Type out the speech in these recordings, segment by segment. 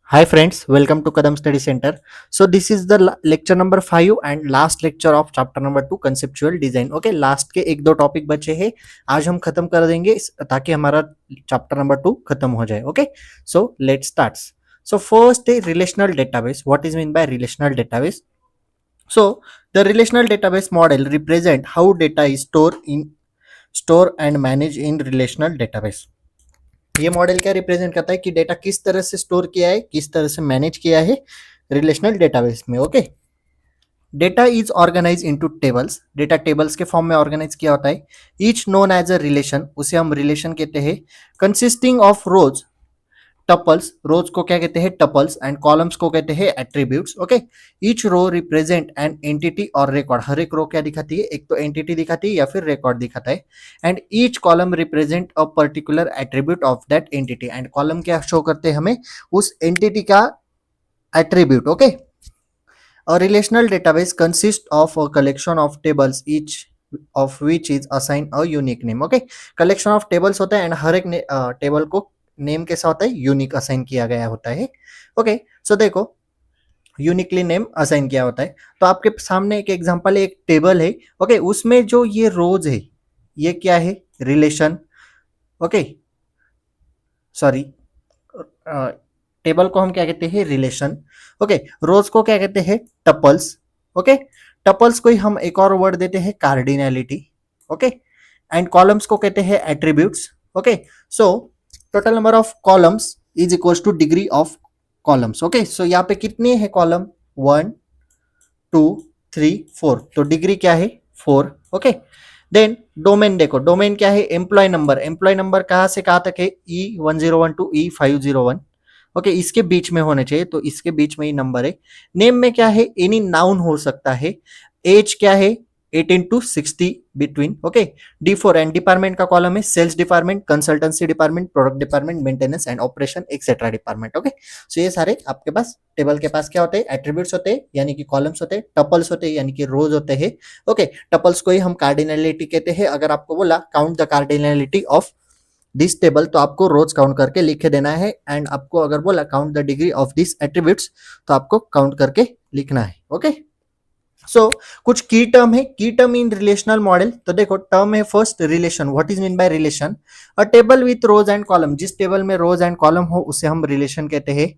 Hi friends, welcome to Kadam Study Center. So this is the lecture number 5 and last lecture of chapter number 2 conceptual design. Okay, last के एक दो topic बचे हैं, आज हम खत्म कर देंगे ताकि हमारा चैप्टर नंबर 2 खत्म हो जाए. Okay, so let's start. So first is relational database. What is mean by relational database? So the relational database model represent how data is stored and managed in relational database. ये model क्या represent करता है कि data किस तरह से store किया है, किस तरह से मैनेज किया है रिलेशनल डेटाबेस में. Okay, data is organize into tables. Data tables के फॉर्म में ऑर्गेनाइज किया होता है. Each known as a relation, उसे हम रिलेशन कहते हैं. Consisting of rows, tuples, rows को क्या कहते हैं टपल्स, एंड कॉलम्स को कहते हैं attributes. Okay, each row represent an entity और रिकॉर्ड. हर एक रो क्या दिखाती है, एक तो एंटिटी दिखाती है या फिर रिकॉर्ड दिखाता है. And each column represent a particular attribute of that entity. And column क्या शो करते हैं हमें, उस एंटिटी का attribute. Okay, a relational database consists of a collection of tables, each of which is assigned a unique name. Okay, collection of tables होता है and हर एक table को नेम कैसा होता है, यूनिक असाइन किया गया होता है. ओके, सो देखो यूनिकली नेम असाइन किया होता है. तो आपके सामने एक एग्जांपल है, एक टेबल है. ओके, उसमें जो ये रोज है ये क्या है, रिलेशन. ओके, सॉरी, टेबल को हम क्या कहते हैं, रिलेशन. ओके, रोज को क्या कहते हैं, टपल्स. ओके, टपल्स को ही हम एक और वर्ड देते हैं, कार्डिनैलिटी. ओके, एंड कॉलम्स को कहते हैं attributes. Okay, so total number of columns is equals to degree of columns. Okay, so यहाँ पे कितने हैं कॉलम, 1 2 3 4, तो डिग्री क्या है 4. ओके, देन डोमेन देखो, डोमेन क्या है, एम्प्लॉय नंबर. एम्प्लॉय नंबर कहाँ से कहाँ तक है, E1012 टू E501. ओके, इसके बीच में होने चाहिए, तो इसके बीच में ही नंबर है. नेम में क्या है, एनी नाउन हो सकता है. एज क्या है, 18 to 60 between. Okay, D4 and department का कॉलम है, sales department, consultancy department, product department, maintenance and operation etcetera department. Okay, so ये सारे आपके पास टेबल के पास क्या होते हैं, एट्रीब्यूट्स होते हैं यानी कि कॉलम्स होते हैं, टपल्स होते हैं यानी कि रोज होते हैं. ओके, टपल्स को ही हम कार्डिनलिटी कहते हैं. अगर आपको बोला count the cardinality of this table, तो आपको रोज काउंट करके लिखे देना है. एंड आपको अगर बोला count the degree of this attributes, तो आपको काउंट करके लिखना है. ओके, सो कुछ की टर्म है, की टर्म इन रिलेशनल मॉडल. तो देखो टर्म है first relation. What is mean by relation, a table with rows and column. जिस टेबल में रोज एंड कॉलम हो उसे हम रिलेशन कहते हैं.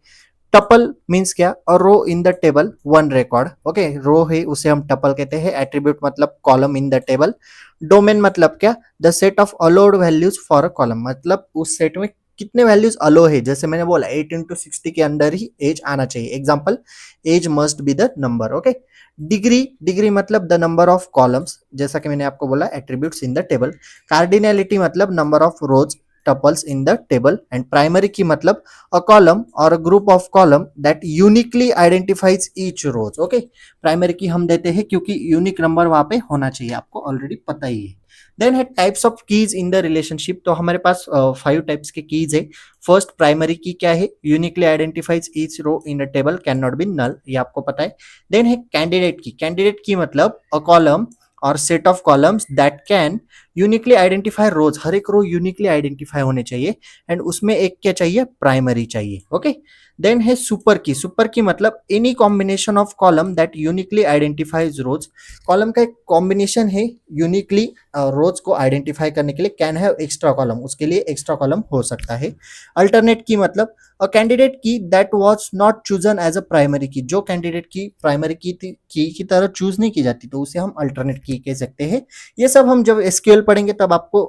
टपल मीन्स क्या, और row in the table one record. Okay, row है उसे हम टपल कहते हैं. एट्रीब्यूट मतलब column in the table. Domain मतलब क्या, the set of allowed values for a column, मतलब उस सेट में कितने वैल्यूज अलो है. जैसे मैंने बोला 18 टू 60 के अंदर ही एज आना चाहिए. Example, age must be the number. Okay, degree, degree मतलब द नंबर ऑफ कॉलम्स, जैसा कि मैंने आपको बोला attributes in the table. Cardinality मतलब number of rows tuples in the table. And primary key मतलब a column or a group of column that uniquely identifies each rows. Okay, primary की हम देते हैं क्योंकि यूनिक नंबर वहां पे होना चाहिए, आपको ऑलरेडी पता ही है. देन है types of keys in the relationship. तो हमारे पास 5 टाइप्स के कीज है. फर्स्ट प्राइमरी की क्या है, uniquely identifies each row in a table, can not be null, ये आपको पता है. देन है कैंडिडेट की. कैंडिडेट की मतलब अ कॉलम और set of columns that can uniquely identify rows. हर एक रो यूनिकली आइडेंटिफाई होने चाहिए. एंड उसमें एक क्या चाहिए, प्राइमरी चाहिए. ओके, देन है सुपर की. सुपर की मतलब any combination of column that uniquely identifies rows. Column का एक कॉम्बिनेशन है यूनिकली रोज को आइडेंटिफाई करने के लिए, कैन हैव एक्स्ट्रा कॉलम, उसके लिए एक्स्ट्रा कॉलम हो सकता है. अल्टरनेट की मतलब a candidate key that was not chosen as a primary key. जो कैंडिडेट की प्राइमरी की तरह चूज नहीं की जाती, तो उसे हम अल्टरनेट की कह सकते हैं. ये सब हम जब एसक्यूएल पढ़ेंगे तब आपको,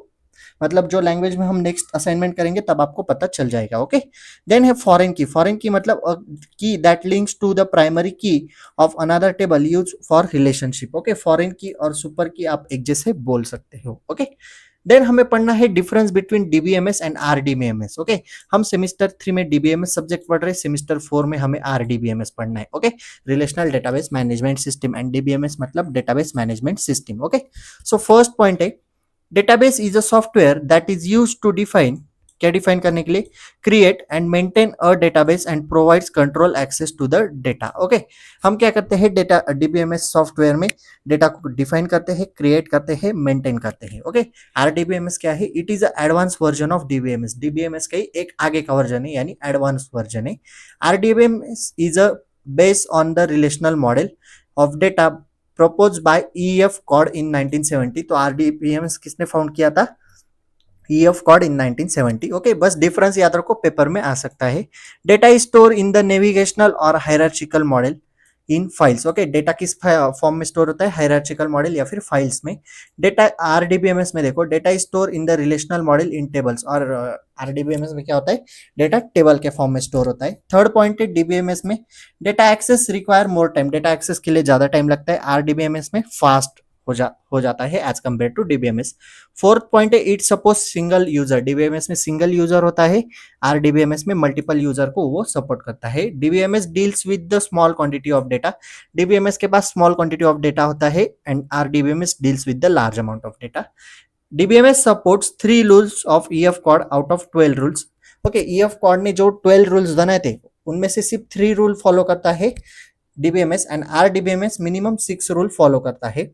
मतलब जो लैंग्वेज में हम नेक्स्ट असाइनमेंट करेंगे तब आपको पता चल जाएगा. ओके, देन है फॉरेन की. फॉरेन की मतलब key that links to the primary key of another table use for relationship. Okay, foreign key और सुपर की आप एक जैसे बोल सकते हो. ओके, देन हमें पढ़ना है difference between DBMS and RDBMS. Okay, हम सेमेस्टर 3 में डीबीएमएस सब्जेक्ट पढ़ रहे हैं, सेमेस्टर 4 में हमें आरडीबीएमएस पढ़ना है. Okay, relational database management system. And DBMS मतलब database management system. Okay, so first point है, database is a software that is used to define क्या डिफाइन करने के लिए, create and maintain a database and provides control access to the data. Okay, हम क्या करते हैं डेटा डीबीएमएस सॉफ्टवेयर में डेटा को डिफाइन करते हैं, क्रिएट करते हैं, मेंटेन करते हैं। ओके, आरडीबीएमएस क्या है, it is a advance version of DBMS. DBMS का ही एक आगे का वर्जन है, यानी एडवांस वर्जन है। RDBMS is a based on the relational model of data propose by EF Codd in 1970। तो आरडीबीएमएस किसने फाउंड किया था, ईएफ कॉड इन 1970। ओके, बस डिफरेंस याद रखो, पेपर में आ सकता है। Data is store in the navigational और hierarchical model in files. Okay, data किस फॉर्म में स्टोर होता है, हायरार्चिकल मॉडल या फिर फाइल्स में। डेटा आरडीबीएमएस में देखो, data is store in the relational model in tables, और आरडीबीएमएस में क्या होता है, डेटा टेबल के फॉर्म में स्टोर होता है। थर्ड पॉइंट है डीबीएमएस में data access require more time, data access के लिए ज्यादा टाइम लगता है। आरडीबीएमएस में फास्ट हो जाता है as compare to DBMS. Fourth point है it suppose single user, DBMS में सिंगल यूजर होता है, आरडीबीएमएस में मल्टीपल यूजर को वो सपोर्ट करता है। DBMS deals with the small quantity of data, DBMS के पास स्मॉल क्वांटिटी ऑफ डेटा होता है, and RDBMS deals with the large amount of data. DBMS supports 3 rules of EF Codd out of 12 rules. Okay, EF Codd ने जो 12 rules बनाए थे उनमें से सिर्फ 3 रूल फॉलो करता है DBMS, and RDBMS minimum 6 rule follow करता है।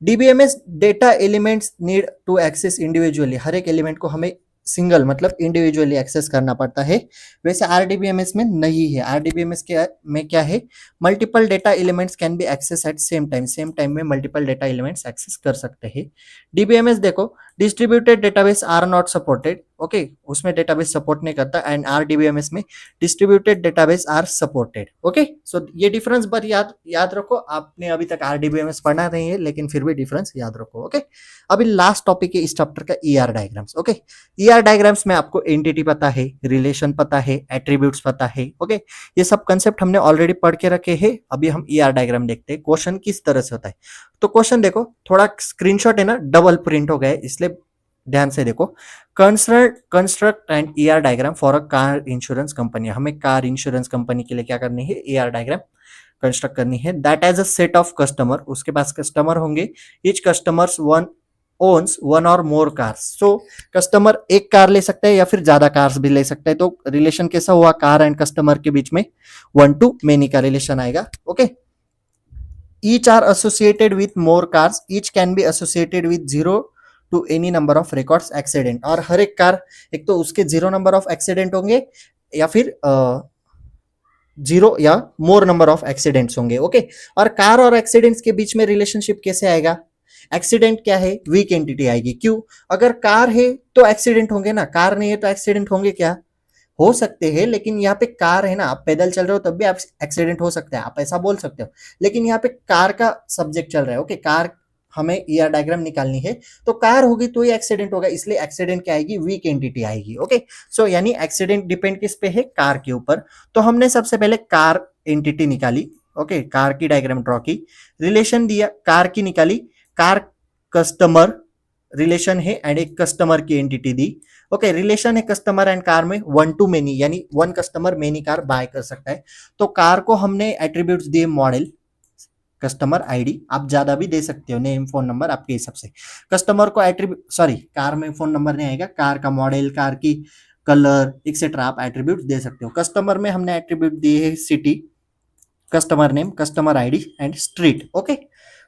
DBMS data elements need to access individually, हर एक एलिमेंट को हमें सिंगल मतलब इंडिविजुअली एक्सेस करना पड़ता है, वैसे आरडीबीएमएस में नहीं है। आरडीबीएमएस के में क्या है, multiple data elements can be access at same time में मल्टीपल डेटा एलिमेंट्स एक्सेस कर सकते हैं। डीबीएमएस देखो, distributed database are not supported. Okay, उसमें डेटाबेस सपोर्ट नहीं करता, एंड आरडीबीएमएस में distributed database are supported. Okay, so ये डिफरेंस पर याद रखो, आपने अभी तक आरडीबीएमएस पढ़ा नहीं है लेकिन फिर भी डिफरेंस याद रखो। ओके, अभी लास्ट टॉपिक है इस चैप्टर का, ER diagrams. Okay, ER diagrams में आपको एंटिटी पता है, रिलेशन पता है, एट्रीब्यूट्स पता है। ओके, ये सब कंसेप्ट हमने ऑलरेडी पढ़ के रखे हैं। अभी हम ईआर डायग्राम देखते हैं, क्वेश्चन किस तरह से होता है। तो क्वेश्चन देखो, थोड़ा स्क्रीनशॉट है ना, डबल प्रिंट हो गया है, इसलिए ध्यान से देखो। Construct and ER diagram for a car insurance company, हमें कार इंश्योरेंस कंपनी के लिए क्या करनी है, ईआर डायग्राम कंस्ट्रक्ट करनी है। That as a set of customer, उसके पास कस्टमर होंगे, ईच कस्टमर्स ओन्स वन और मोर कार्स। सो कस्टमर एक कार ले सकता है या फिर ज्यादा कार्स भी ले सकता है। तो रिलेशन कैसा हुआ, कार एंड कस्टमर के बीच में 1 to many का रिलेशन आएगा। Okay, each are associated with more cars, each can be associated with 0 to any number of records accident, और हर एक कार एक तो उसके 0 नंबर ऑफ एक्सीडेंट होंगे या फिर 0 या मोर नंबर ऑफ एक्सीडेंट्स होंगे। ओके, और कार और एक्सीडेंट्स के बीच में रिलेशनशिप कैसे आएगा, एक्सीडेंट क्या है, वीक एंटिटी आएगी। क्यों, अगर कार है तो एक्सीडेंट होंगे ना, कार नहीं है तो एक्सीडेंट होंगे क्या, हो सकते हैं, लेकिन यहाँ पे कार है ना, आप पैदल चल रहे हो तब भी आप एक्सीडेंट हो सकता है, आप ऐसा बोल सकते हो, लेकिन यहाँ पे कार का सब्जेक्ट चल रहा है। ओके, कार हमें ईआर डायग्राम निकालनी है, तो कार होगी तो ही एक्सीडेंट होगा, इसलिए एक्सीडेंट क्या आएगी, वीक एंटिटी आएगी। ओके, सो यानी एक्सीडेंट डिपेंड किस पे है, कार के ऊपर। तो हमने सबसे पहले कार एंटिटी निकाली। ओके, कार की डायग्राम ड्रॉ की, रिलेशन दिया, कार की निकाली, कार कस्टमर रिलेशन है एंड एक कस्टमर की एंटिटी दी। ओके, रिलेशन है कस्टमर एंड कार में 1 to many, यानी 1 कस्टमर मेनी कार बाय कर सकता है। तो कार को हमने एट्रीब्यूट्स दिए, मॉडल, कस्टमर आईडी, आप ज्यादा भी दे सकते हो, नेम, फोन नंबर आपके हिसाब से। कस्टमर को एट्रीब्यूट, सॉरी कार में फोन नंबर नहीं आएगा, कार का मॉडल, कार की कलर एक्सेट्रा आप एट्रीब्यूट दे सकते हो। कस्टमर में हमने एट्रीब्यूट दिए है city, customer name, customer ID and street. Okay,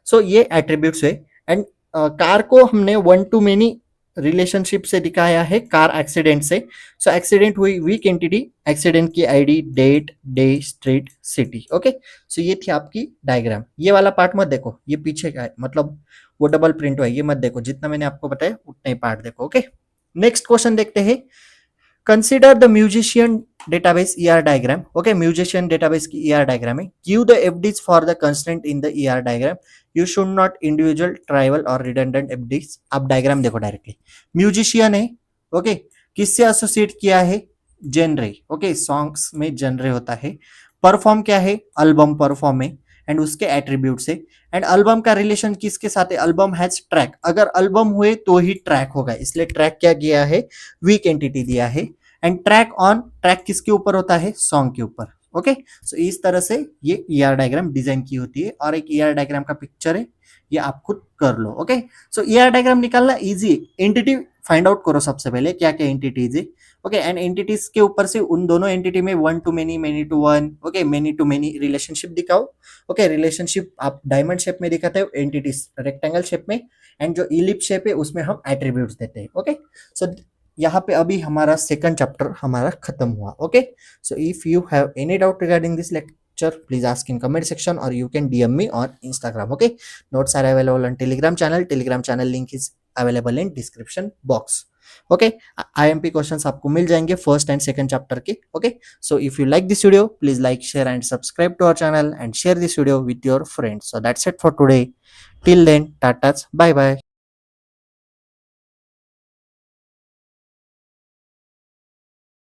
so ये एट्रीब्यूट्स है। एंड कार को हमने 1 to many रिलेशनशिप से दिखाया है कार एक्सीडेंट से। सो एक्सीडेंट हुई, वीक एंटिटी, एक्सीडेंट की ID, date, day, street, city. Okay, so ये थी आपकी डायग्राम। ये वाला पार्ट मत देखो, ये पीछे का है, मतलब वो डबल प्रिंट हुआ है, ये मत देखो, जितना मैंने आपको बताया उतना ही पार्ट देखो। ओके, नेक्स्ट क्वेश्चन देखते हैं। Consider the musician database ER diagram. Okay, musician database की ER diagram है. Give the FDs for the constraint in the ER diagram. You should not individual, trivial और redundant FDs. आप diagram देखो directly. Musician है, okay, किससे associate किया है, जेनरे। Okay, songs में जेनरे होता है। परफॉर्म क्या है, एल्बम परफॉर्म है एंड उसके एट्रीब्यूट से। एंड एल्बम का रिलेशन किसके साथ है, एल्बम हैज ट्रैक, अगर एल्बम हुए तो ही ट्रैक होगा, इसलिए ट्रैक क्या किया है, वीक एंटिटी दिया है। एंड ट्रैक ऑन, ट्रैक किसके ऊपर होता है, सॉन्ग के ऊपर। ओके, सो इस तरह से ये ईआर डायग्राम डिजाइन की होती है, और एक ईआर डायग्राम का पिक्चर है, ये आप खुद कर लो। ओके, सो ईआर डायग्राम निकालना इजी है। एंटिटी फाइंड आउट करो सबसे पहले क्या क्या एंटिटीज है, ओके, एंड एंटिटीज के ऊपर से उन दोनों एंटिटी में one to many, many to one, okay, many to many relationship दिखाओ, ओके, रिलेशनशिप आप डायमंड शेप में दिखाते हो, एंटिटीज रेक्टेंगल शेप में, एंड जो इलिप्स शेप है उसमें हम एट्रीब्यूट्स देते हैं, ओके। सो यहाँ पे अभी हमारा सेकंड चैप्टर हमारा खत्म हुआ, okay. So if you have any doubt regarding this lecture, please ask in comment section or you can DM me on Instagram, okay. Notes are available on telegram channel link is available in description box, okay. IMP questions आपको मिल जाएंगे first and second chapter के, okay. So if you like this video, please like, share and subscribe to our channel and share this video with your friends. So that's it for today. Till then, tatas, bye bye.